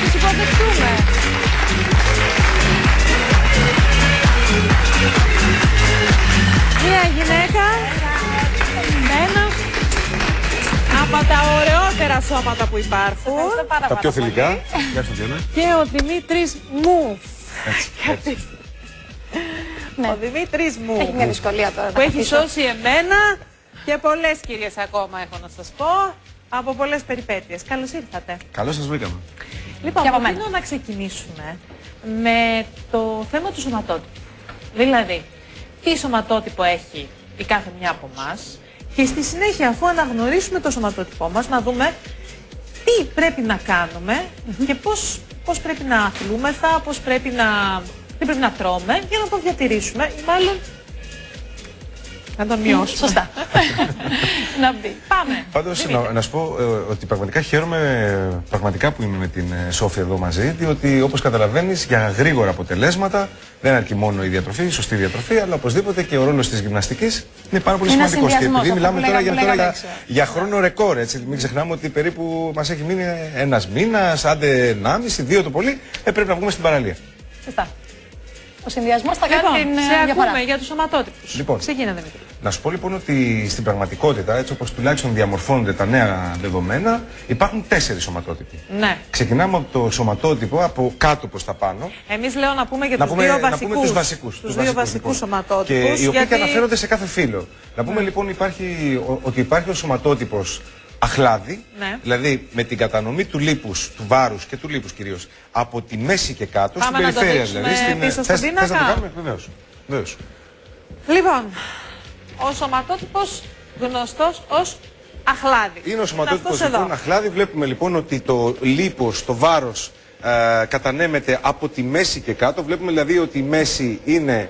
τις υποδεχτούμε. Μία γυναίκα, ένα από τα ωραιότερα σώματα που υπάρχουν. Τα πιο θηλυκά. Και ο Δημήτρης μου. Ναι. Ο Δημήτρης μου. Έχει μια δυσκολία τώρα. Που έχει σώσει εμένα και πολλές κυρίες ακόμα έχω να σας πω. Από πολλές περιπέτειες. Καλώς ήρθατε. Καλώς σας βρήκαμε. Λοιπόν, προτείνω να ξεκινήσουμε με το θέμα του σωματότυπου. Δηλαδή, τι σωματότυπο έχει η κάθε μια από εμάς και στη συνέχεια, αφού αναγνωρίσουμε το σωματότυπό μας, να δούμε τι πρέπει να κάνουμε και πώς πρέπει να αθλούμεθα, τι πρέπει να τρώμε για να το διατηρήσουμε ή μάλλον να τον μειώσουμε. Σωστά. Να μπει. Πάμε. Πάντως να σου πω ότι πραγματικά χαίρομαι που είμαι με την Σόφια εδώ μαζί, διότι όπως καταλαβαίνεις για γρήγορα αποτελέσματα δεν αρκεί μόνο η διατροφή, η σωστή διατροφή, αλλά οπωσδήποτε και ο ρόλος της γυμναστικής είναι πάρα πολύ σημαντικός. Και επειδή μιλάμε τώρα για χρόνο ρεκόρ, έτσι, μην ξεχνάμε ότι περίπου μας έχει μείνει ένας μήνας, άντε 1,5, 2 το πολύ, πρέπει να βγούμε στην παραλία. Σωστά. Ο συνδυασμός θα κάνει την διαφορά. Ακούμε για τους σωματότυπους. Λοιπόν, ξεκινά, Δημήτρη. να σου πω λοιπόν ότι στην πραγματικότητα, έτσι όπως τουλάχιστον διαμορφώνονται τα νέα δεδομένα, υπάρχουν 4 σωματότυποι. Ναι. Ξεκινάμε από το σωματότυπο από κάτω προς τα πάνω. Εμείς λέω να πούμε για τους δύο βασικούς. Τους δύο βασικούς σωματότυπους. Και οι οποίοι αναφέρονται σε κάθε φύλο. Να πούμε λοιπόν ότι υπάρχει ο σωματότυπος αχλάδι, δηλαδή με την κατανομή του λίπους, του βάρους και του λίπους κυρίως, από τη μέση και κάτω, στην περιφέρεια δηλαδή. Πίσω στον πίνακα. Θες να το κάνουμε, βεβαίως. Λοιπόν, ο σωματότυπος γνωστός ως αχλάδι. Είναι ο σωματότυπος λοιπόν αχλάδι. Βλέπουμε λοιπόν ότι το λίπος, το βάρος κατανέμεται από τη μέση και κάτω. Βλέπουμε δηλαδή ότι η μέση είναι...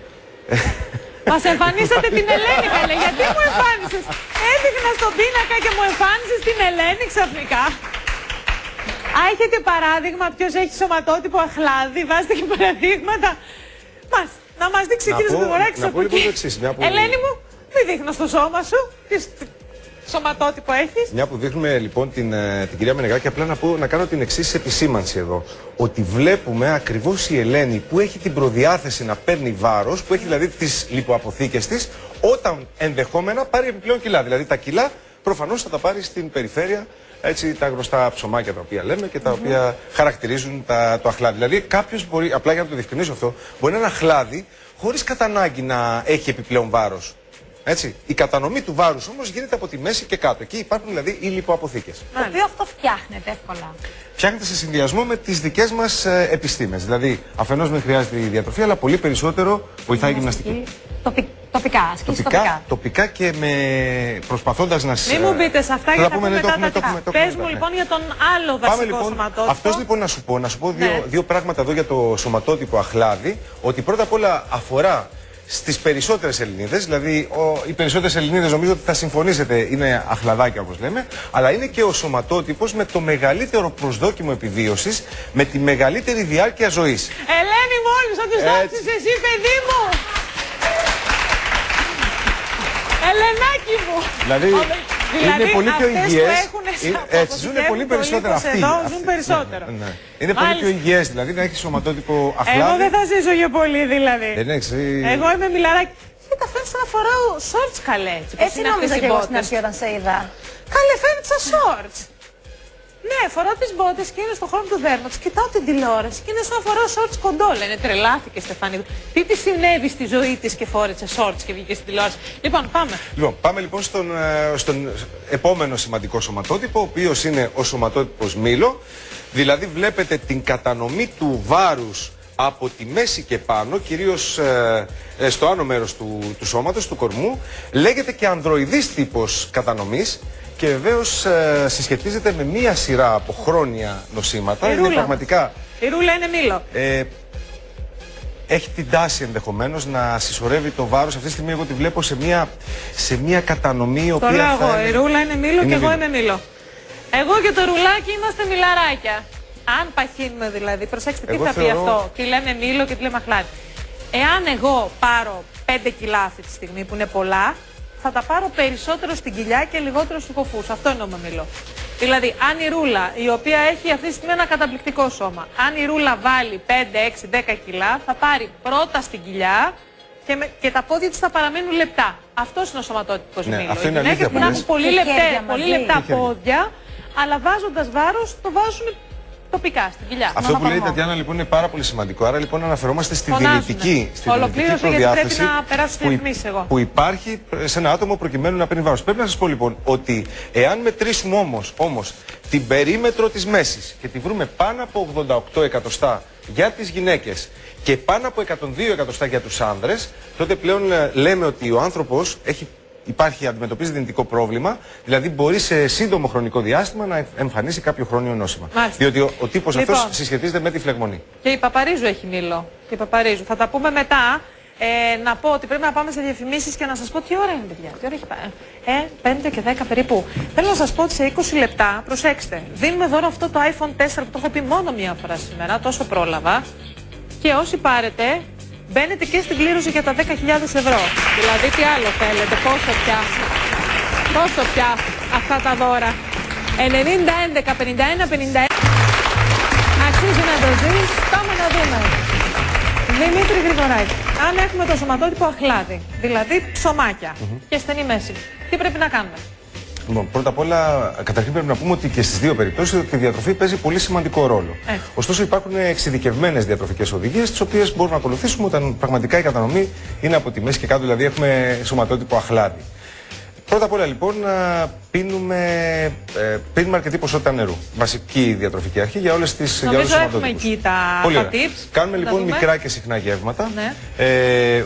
Μας εμφανίσατε την Ελένη, καλέ. Γιατί μου εμφάνισες? Έδειχνα στον πίνακα και μου εμφάνισες την Ελένη ξαφνικά. Έχετε παράδειγμα ποιος έχει σωματότυπο αχλάδι? Βάζετε και παραδείγματα. Να μας δείξει ο κύριος Γρηγοράκης από εκεί. Ελένη μου, μη δείχνω στο σώμα σου. Τι σωματότυπο έχεις? Μια που δείχνουμε λοιπόν την κυρία Μενεγάκη, απλά να κάνω την εξής επισήμανση εδώ. Ότι βλέπουμε ακριβώς η Ελένη που έχει την προδιάθεση να παίρνει βάρος, που έχει δηλαδή τις λιποαποθήκες της, όταν ενδεχόμενα πάρει επιπλέον κιλά. Δηλαδή τα κιλά προφανώς θα τα πάρει στην περιφέρεια, έτσι, τα γνωστά ψωμάκια τα οποία λέμε και τα οποία χαρακτηρίζουν το αχλάδι. Δηλαδή κάποιος μπορεί, απλά για να το διευκρινίσω αυτό, μπορεί να είναι αχλάδι χωρίς κατά ανάγκη να έχει επιπλέον βάρος. Έτσι. Η κατανομή του βάρους όμως γίνεται από τη μέση και κάτω. Εκεί υπάρχουν δηλαδή οι λιποαποθήκες. Το οποίο αυτό φτιάχνεται εύκολα. Φτιάχνεται σε συνδυασμό με τις δικές μας επιστήμες. Δηλαδή, αφενός δεν χρειάζεται η διατροφή, αλλά πολύ περισσότερο βοηθάει η γυμναστική. Τοπικά και προσπαθώντας να μην μου μπείτε σε αυτά γιατί θα πούμε μετά. Πες μου λοιπόν για τον άλλο βασικό σωματότυπο. Αυτός λοιπόν να σου πω δύο πράγματα εδώ για το σωματότυπο αχλάδι. Ότι πρώτα απ' όλα αφορά στις περισσότερες Ελληνίδες, δηλαδή οι περισσότερες Ελληνίδες νομίζω ότι θα συμφωνήσετε είναι αχλαδάκια όπως λέμε, αλλά είναι και ο σωματότυπος με το μεγαλύτερο προσδόκιμο επιβίωσης, με τη μεγαλύτερη διάρκεια ζωής. Ελένη μόλις θα τους δώσεις εσύ παιδί μου! Ελενάκι μου! Δηλαδή είναι πολύ πιο υγιές. Έτσι, ζουν πολύ περισσότερο αυτοί. Ζουν περισσότερο. Είναι πολύ πιο υγιές, δηλαδή να έχει σωματότυπο αχλάδι. Εγώ δεν θα ζήσω για πολύ δηλαδή. Εγώ είμαι μιλαράκι. Κοίτα, φαίνεται σαν να φοράω shorts καλέ. Έτσι νόμιζα και εγώ στην αρχή όταν σε είδα. Καλέ, φαίνεται σαν shorts. Ναι, φοράω τις μπότες και είναι στον χρόνο του δέρματος. Κοιτάω την τηλεόραση και είναι σαν να φοράω shorts κοντόλα. Είναι τρελάθηκε, Στεφάνη. Τι τη συνέβη στη ζωή της και φόρεσε shorts και βγήκε στην τηλεόραση. Λοιπόν, πάμε. Πάμε λοιπόν στον επόμενο σημαντικό σωματότυπο, ο οποίος είναι ο σωματότυπος Μήλο. Δηλαδή βλέπετε την κατανομή του βάρους από τη μέση και πάνω, κυρίως στο άνω μέρος του σώματος, του κορμού. Λέγεται και ανδροειδής τύπος κατανομής. Και βεβαίως συσχετίζεται με μία σειρά από χρόνια νοσήματα. Είναι πραγματικά... Η ρούλα είναι μήλο. Έχει την τάση ενδεχομένως να συσσωρεύει το βάρος. Αυτή τη στιγμή εγώ τη βλέπω σε μία κατανομή η οποία. Το λέω εγώ. Η ρούλα είναι μήλο και εγώ είμαι μήλο. Εγώ και το ρουλάκι είμαστε μιλαράκια. Αν παχύνουμε δηλαδή. Προσέξτε τι θα πει αυτό. Τι λέμε μήλο και τι λέμε αχλάδι. Εάν εγώ πάρω 5 κιλά αυτή τη στιγμή που είναι πολλά, θα τα πάρω περισσότερο στην κοιλιά και λιγότερο στους κοφούς. Αυτό εννοώ με μήλο. Δηλαδή, αν η Ρούλα, η οποία έχει αυτή τη στιγμή ένα καταπληκτικό σώμα, αν η Ρούλα βάλει 5, 6, 10 κιλά, θα πάρει πρώτα στην κοιλιά και τα πόδια της θα παραμένουν λεπτά. Αυτός είναι ο σωματότυπος Μήλο. Αυτό οι είναι γυναίκες που να έχουν πολύ λεπτά και πόδια, αλλά βάζοντας βάρος το βάζουν τοπικά στην κοιλιά. Αυτό που λέει η Τατιάνα λοιπόν είναι πάρα πολύ σημαντικό. Άρα λοιπόν αναφερόμαστε στη δυνητική προδιάθεση που υπάρχει σε ένα άτομο προκειμένου να παίρνει βάρος. Πρέπει να σας πω λοιπόν ότι εάν μετρήσουμε όμως την περίμετρο της μέσης και τη βρούμε πάνω από 88 εκατοστά για τις γυναίκες και πάνω από 102 εκατοστά για τους άνδρες, τότε πλέον λέμε ότι ο άνθρωπος αντιμετωπίζει δυνητικό πρόβλημα, δηλαδή μπορεί σε σύντομο χρονικό διάστημα να εμφανίσει κάποιο χρόνιο νόσημα. Μάλιστα. Διότι ο τύπος αυτός συσχετίζεται με τη φλεγμονή. Και η Παπαρίζου έχει Μήλο. Και η Παπαρίζου. Θα τα πούμε μετά. Να πω ότι πρέπει να πάμε σε διαφημίσεις και να σας πω τι ώρα είναι, παιδιά. Τι ώρα έχει πάει. 5 και 10 περίπου. Θέλω να σας πω ότι σε 20 λεπτά, προσέξτε, δίνουμε δώρο αυτό το iPhone 4 που το έχω πει μόνο μία φορά σήμερα, τόσο πρόλαβα. Και όσοι πάρετε, μπαίνετε και στην κλήρωση για τα 10.000 ευρώ. Δηλαδή, τι άλλο θέλετε, πόσο πια αυτά τα δώρα. 90, 11, 51, 51. Αξίζει να το ζεις, πάμε να δούμε. Δημήτρη Γρηγοράκη, αν έχουμε το σωματότυπο αχλάδι, δηλαδή ψωμάκια και στενή μέση, τι πρέπει να κάνουμε? Λοιπόν, πρώτα απ' όλα, καταρχήν πρέπει να πούμε ότι και στις δύο περιπτώσεις η διατροφή παίζει πολύ σημαντικό ρόλο. Ωστόσο, υπάρχουν εξειδικευμένες διατροφικές οδηγίες, τις οποίες μπορούμε να ακολουθήσουμε όταν πραγματικά η κατανομή είναι από τη μέση και κάτω, δηλαδή έχουμε σωματότυπο αχλάδι. Πρώτα απ' όλα, λοιπόν, πίνουμε αρκετή ποσότητα νερού. Βασική διατροφική αρχή για όλες τις σωματότυπους. Νομίζω έχουμε εκεί τα tips. Κάνουμε λοιπόν μικρά και συχνά γεύματα. Ναι.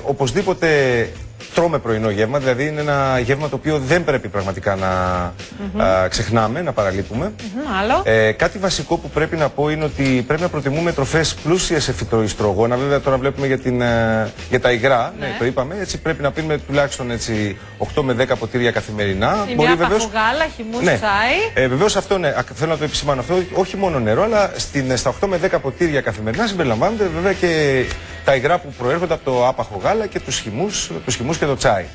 Οπωσδήποτε τρώμε πρωινό γεύμα, δηλαδή είναι ένα γεύμα το οποίο δεν πρέπει πραγματικά να ξεχνάμε, να παραλείπουμε. Άλλο. Κάτι βασικό που πρέπει να πω είναι ότι πρέπει να προτιμούμε τροφές πλούσιες σε φυτοϊστρογόνα. Βέβαια τώρα βλέπουμε για τα υγρά, ναι, το είπαμε, έτσι πρέπει να πίνουμε τουλάχιστον 8 με 10 ποτήρια καθημερινά. Μπορεί βεβαίως γάλα, χυμούς, τσάι. Βεβαίως αυτό, ναι, θέλω να το επισημάνω αυτό, όχι μόνο νερό, αλλά στα 8 με 10 ποτήρια καθημερινά συμπεριλαμβάνονται βέβαια και τα υγρά που προέρχονται από το άπαχο γάλα και τους χυμούς και το τσάι.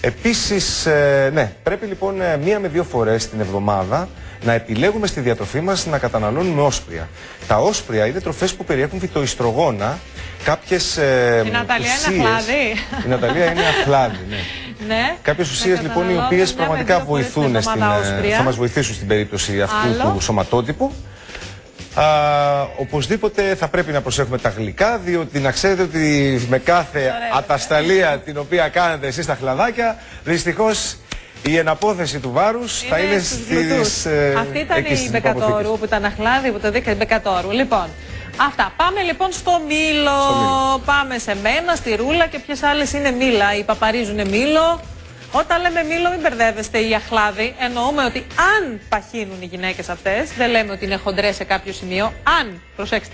Επίσης, ναι, πρέπει λοιπόν 1 με 2 φορές την εβδομάδα να επιλέγουμε στη διατροφή μας να καταναλώνουμε όσπρια. Τα όσπρια είναι τροφές που περιέχουν φυτοϊστρογόνα, κάποιες η Ναταλία είναι αχλάδι. Η Ναταλία είναι αχλάδι, ναι. Ναι. Κάποιες ουσίες λοιπόν οι οποίες πραγματικά βοηθούν θα μας βοηθήσουν στην περίπτωση αυτού του σωματότυπου. Οπωσδήποτε θα πρέπει να προσέχουμε τα γλυκά, διότι να ξέρετε ότι με κάθε ατασταλία την οποία κάνετε εσείς τα χλαδάκια, δυστυχώς η εναπόθεση του βάρους θα είναι στις αυτή ήταν η Μπεκατόρου που ήταν αχλάδι, που το δείχνει Μπεκατόρου. Λοιπόν, αυτά. Πάμε λοιπόν στο Μήλο. Πάμε σε μένα, στη Ρούλα και ποιες άλλες είναι Μήλα. Οι Παπαρίζου είναι Μήλο. Όταν λέμε Μήλο, μην μπερδεύεστε ή αχλάδι. Εννοούμε ότι αν παχύνουν οι γυναίκες αυτές, δεν λέμε ότι είναι χοντρές σε κάποιο σημείο. Αν, προσέξτε,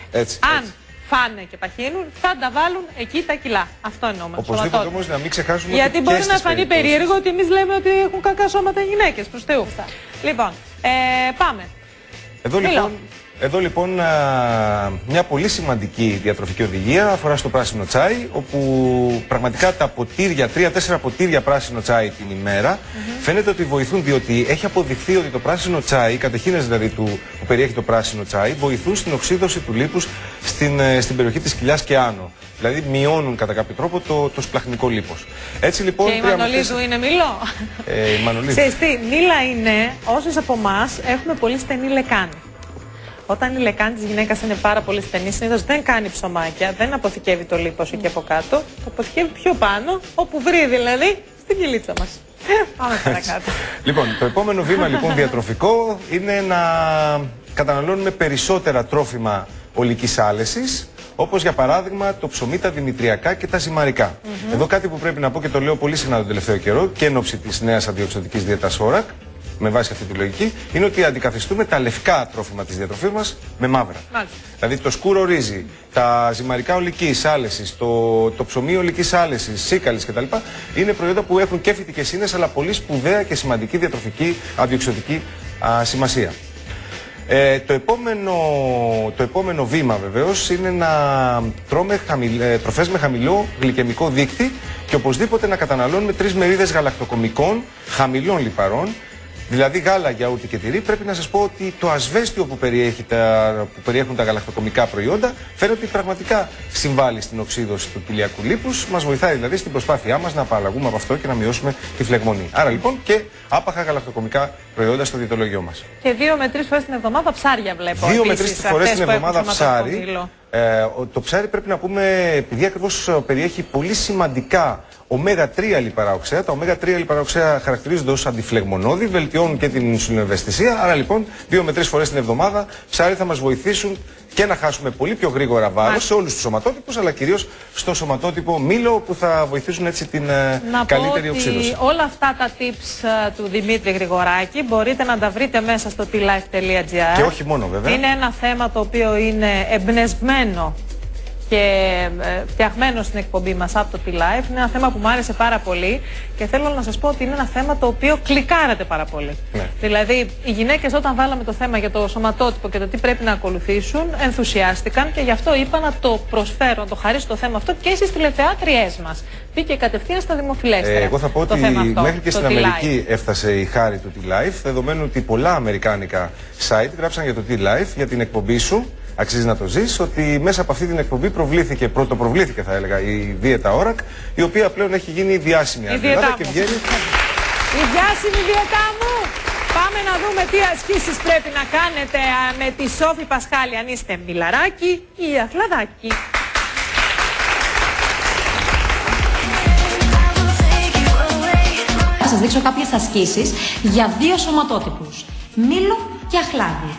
αν φάνε και παχύνουν, θα τα βάλουν εκεί τα κιλά. Αυτό εννοούμε. Οπωσδήποτε όμως να μην ξεχάσουμε. Γιατί μπορεί να φανεί περίεργο ότι εμείς λέμε ότι έχουν κακά σώματα οι γυναίκες. Προς Θεού. Λοιπόν, πάμε. Εδώ λοιπόν μια πολύ σημαντική διατροφική οδηγία αφορά στο πράσινο τσάι, όπου πραγματικά τα ποτήρια, 3-4 ποτήρια πράσινο τσάι την ημέρα, φαίνεται ότι βοηθούν, διότι έχει αποδειχθεί ότι το πράσινο τσάι, οι κατεχήνες δηλαδή που περιέχει το πράσινο τσάι, βοηθούν στην οξύδωση του λίπους στην περιοχή της κοιλιάς και άνω. Δηλαδή μειώνουν κατά κάποιο τρόπο το σπλαχνικό λίπος. Έτσι λοιπόν. Και η Μανολίδου είναι Μήλο. Η Μανολίδου. Ξέρεις τι, Μήλα είναι όσες από εμάς έχουμε πολύ στενή λεκάνη. Όταν η λεκάνη της γυναίκας είναι πάρα πολύ στενή, συνήθως δεν κάνει ψωμάκια, δεν αποθηκεύει το λίπος εκεί από κάτω, το αποθηκεύει πιο πάνω, όπου βρει δηλαδή, στην κοιλίτσα μας. Πάμε παρακάτω. Λοιπόν, το επόμενο βήμα λοιπόν διατροφικό είναι να καταναλώνουμε περισσότερα τρόφιμα ολικής άλεσης, όπως για παράδειγμα το ψωμί, τα δημητριακά και τα ζυμαρικά. Εδώ κάτι που πρέπει να πω και το λέω πολύ συχνά τον τελευταίο καιρό και εν ώψη της νέας αντιοξυδοτικής δίαιτας ΟΡΑΚ, με βάση αυτή τη λογική, είναι ότι αντικαθιστούμε τα λευκά τρόφιμα της διατροφής μας με μαύρα. Δηλαδή το σκούρο ρύζι, τα ζυμαρικά ολικής άλεσης, το ψωμί ολικής άλεσης, σίκαλης κτλ. Είναι προϊόντα που έχουν και φυτικές ίνες, αλλά πολύ σπουδαία και σημαντική διατροφική αντιοξυδοτική σημασία. Το επόμενο βήμα βεβαίως είναι να τρώμε τροφές με χαμηλό γλυκαιμικό δείκτη και οπωσδήποτε να καταναλώνουμε 3 μερίδες γαλακτοκομικών χαμηλών λιπαρών Δηλαδή γάλα, γιαούρτι και τυρί. Πρέπει να σας πω ότι το ασβέστιο που περιέχουν τα γαλακτοκομικά προϊόντα φαίνεται ότι πραγματικά συμβάλλει στην οξύδωση του κοιλιακού λίπους. Μας βοηθάει δηλαδή στην προσπάθειά μας να απαλλαγούμε από αυτό και να μειώσουμε τη φλεγμονή. Άρα λοιπόν και άπαχα γαλακτοκομικά προϊόντα στο διαιτολόγιό μας. Και 2 με 3 φορές την εβδομάδα ψάρια βλέπω. 2 με 3 φορές την εβδομάδα ψάρι. Το ψάρι πρέπει να πούμε, επειδή ακριβώς περιέχει πολύ σημαντικά ω3 λιπαρά οξέα. Τα ω3 λιπαρά οξέα χαρακτηρίζονται ως αντιφλεγμονώδη, βελτιώνουν και την ινσουλινοευαισθησία. Άρα λοιπόν 2 με 3 φορές την εβδομάδα ψάρι θα μας βοηθήσουν και να χάσουμε πολύ πιο γρήγορα βάρος σε όλους τους σωματότυπους, αλλά κυρίως στο σωματότυπο μήλο που θα βοηθήσουν έτσι την καλύτερη οξύδωση. Όλα αυτά τα tips του Δημήτρη Γρηγοράκη μπορείτε να τα βρείτε μέσα στο tlife.gr. Και όχι μόνο βέβαια. Είναι ένα θέμα το οποίο είναι εμπνευσμένο και φτιαγμένο στην εκπομπή μας από το T-Life. Είναι ένα θέμα που μου άρεσε πάρα πολύ και θέλω να σας πω ότι είναι ένα θέμα το οποίο κλικάρατε πάρα πολύ. Ναι. Δηλαδή, οι γυναίκες όταν βάλαμε το θέμα για το σωματότυπο και το τι πρέπει να ακολουθήσουν, ενθουσιάστηκαν και γι' αυτό είπα να το προσφέρω, να το χαρίσω το θέμα αυτό και στις τηλεθεάτριές μας. Μπήκε κατευθείαν στα δημοφιλέστερα. Εγώ θα πω ότι αυτό, μέχρι και στην Αμερική έφτασε η χάρη του T-Life, δεδομένου ότι πολλά αμερικάνικα site γράψαν για το T-Life, για την εκπομπή σου. Αξίζει να το ζεις, ότι μέσα από αυτή την εκπομπή πρωτοπροβλήθηκε θα έλεγα η δίαιτα Orac, η οποία πλέον έχει γίνει διάσημη η διαιτά και βγαίνει. Η διάσημη διαιτά μου! Πάμε να δούμε τι ασκήσεις πρέπει να κάνετε με τη Σόφη Πασχάλη, αν είστε μιλαράκι ή αθλαδάκι. Θα σας δείξω κάποιες ασκήσεις για 2 σωματότυπους, μήλο και αχλάδι.